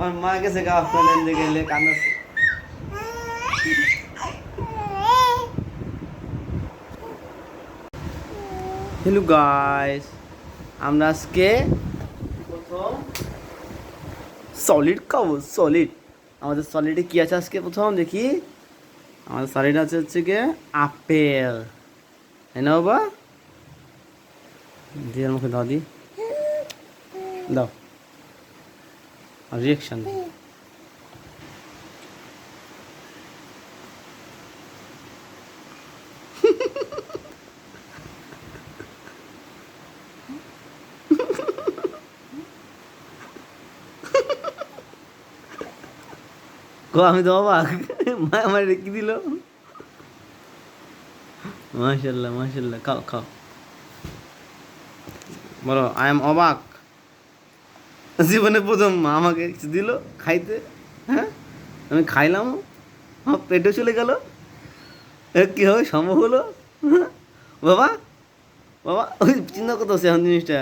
আমার মা গেছে গা আপনার দিকে গেলে কান্দাছে। হ্যালো গাইস, আমরা আজকে প্রথম সলিড খাবো। সলিড, আমাদের সলিডে কি আছে আজকে প্রথম দেখি। আমাদের সলিড আছে হচ্ছে গিয়ে আপেল, তাই না বাবা? দিয়ে মুখে দাও, দি দাও, রিয়েকশন গো। আমি তো অবাক, মা আমার রেখে দিল। মাশাল্লাহ মাশাল্লাহ, খাও খাও, বলো আই এম অবাক। জীবনে প্রথম মা আমাকে কিছু দিল খাইতে, হ্যাঁ আমি খাইলাম, আমার পেটে চলে গেল। কীভাবে সম্ভব হলো? হ্যাঁ? বাবা বাবা, ওই চিন্তা করতে হচ্ছে এখন জিনিসটা,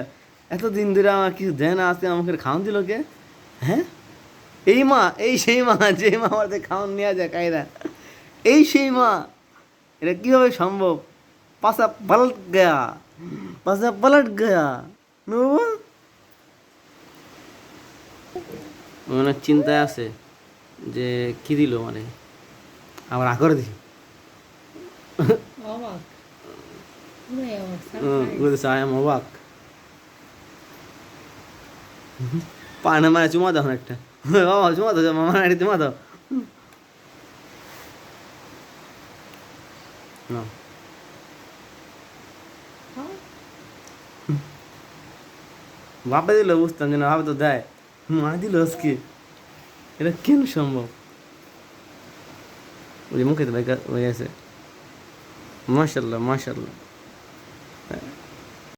এতদিন ধরে আমার কিছু দেয় না, আসতে আমাকে খাওয়ান দিল কে? হ্যাঁ, এই মা, এই সেই মা, যে মা আমাদের খাওয়ান নেওয়া যায় কায়রা, এই সেই মা। এটা কীভাবে সম্ভব? পাশা পালট গয়া, পাশা পালট গয়া। নো বাবা, মানে চিন্তায় আছে যে কি দিল, মানে আবার আকর দিই অবাক, পুরাই অবাক, সারপ্রাইজ। আই এম অবাক। পানে মানে চুমা দাও না একটা, বাবা চুমা দাও, মামা নাড়ি চুমা দাও না। বাপে দিল বুঝতাম যে না, ভাবে তো দেয়, মা দিল আজকে, এটা কেন সম্ভব? ওই মুখে তো হয়ে গেছে। মাশাল্লাহ মাশাল্লাহ।